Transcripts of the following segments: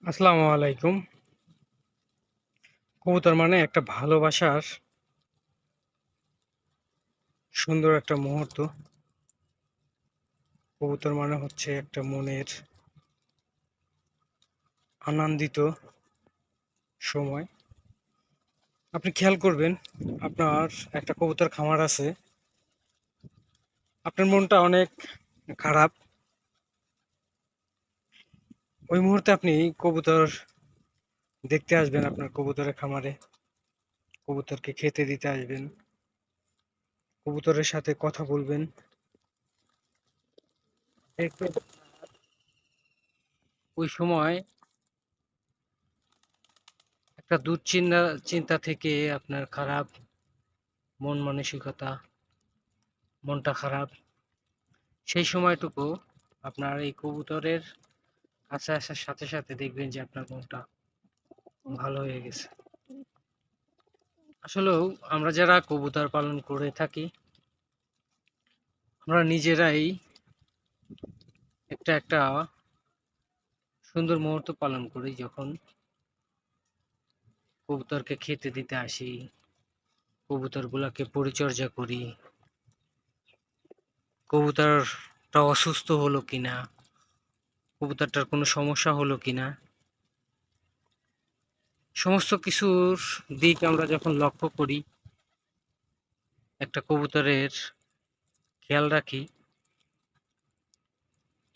আসসালামু আলাইকুম। কবুতর মানে একটা ভালোবাসার সুন্দর একটা মুহূর্ত। কবুতর মানে হচ্ছে একটা মনের আনন্দিত সময়। আপনি খেয়াল করবেন, আপনার একটা কবুতর খামার আছে, আপনার মনটা অনেক খারাপ। ওই মুহূর্তে আপনি কবুতর দেখতে আসবেন আপনার কবুতরের খামারে, কবুতরকে খেতে দিতে আসবেন, কবুতরের সাথে কথা বলবেন। দেখবেন ওই সময় একটা দুশ্চিন্তা চিন্তা থেকে আপনার খারাপ মন মানসিকতা, মনটা খারাপ, সেই সময়টুকু আপনার এই কবুতরের কাছে আসার সাথে সাথে দেখবেন যে আপনার মনটা ভালো হয়ে গেছে। আসলেও আমরা যারা কবুতর পালন করে থাকি, আমরা নিজেরাই একটা সুন্দর মুহূর্ত পালন করি যখন কবুতরকে খেতে দিতে আসি, কবুতরগুলোকে পরিচর্যা করি, কবুতরটা অসুস্থ হলো কিনা, কবুতরটার কোনো সমস্যা হলো কিনা, সমস্ত কিছুর দিক আমরা যখন লক্ষ্য করি, একটা কবুতরের খেয়াল রাখি,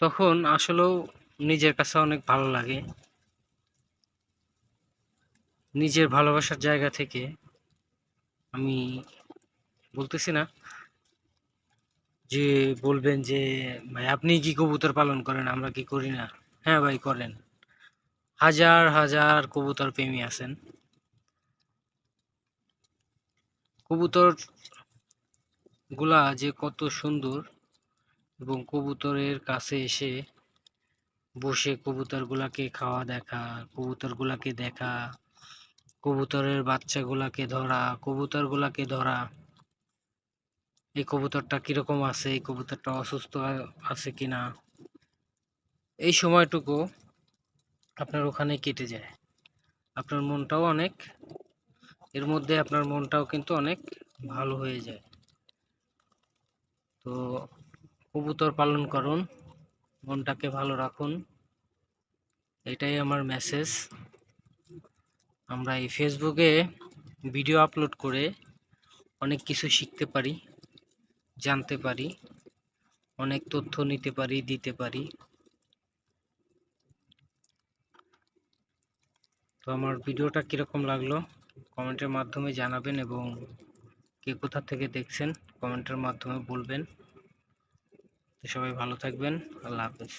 তখন আসলেও নিজের কাছে অনেক ভালো লাগে। নিজের ভালোবাসার জায়গা থেকে আমি বলতেছি না যে বলবেন যে ভাই আপনি কি কবুতর পালন করেন, আমরা কি করি না। হ্যাঁ ভাই করেন, হাজার হাজার কবুতর প্রেমী আছেন। কবুতর গুলা যে কত সুন্দর, এবং কবুতরের কাছে এসে বসে কবুতরগুলাকে খাওয়া দেখা, কবুতরগুলাকে দেখা, কবুতরের বাচ্চাগুলাকে ধরা, কবুতরগুলাকে ধরা, এই কবুতরটা কিরকম আছে, এই কবুতরটা অসুস্থ আছে কিনা, এই সময়টুকু আপনার ওখানে কেটে যায়। আপনার মনটাও অনেক, এর মধ্যে আপনার মনটাও কিন্তু অনেক ভালো হয়ে যায়। তো কবুতর পালন করুন, মনটাকে ভালো রাখুন, এটাই আমার মেসেজ। আমরা এই ফেসবুকে ভিডিও আপলোড করে অনেক কিছু শিখতে পারি, জানতে পারি, অনেক তথ্য নিতে পারি, দিতে পারি। তো আমার ভিডিওটা কীরকম লাগলো কমেন্টের মাধ্যমে জানাবেন, এবং কে কোথা থেকে দেখছেন কমেন্টের মাধ্যমে বলবেন। তো সবাই ভালো থাকবেন। আল্লাহ হাফেজ।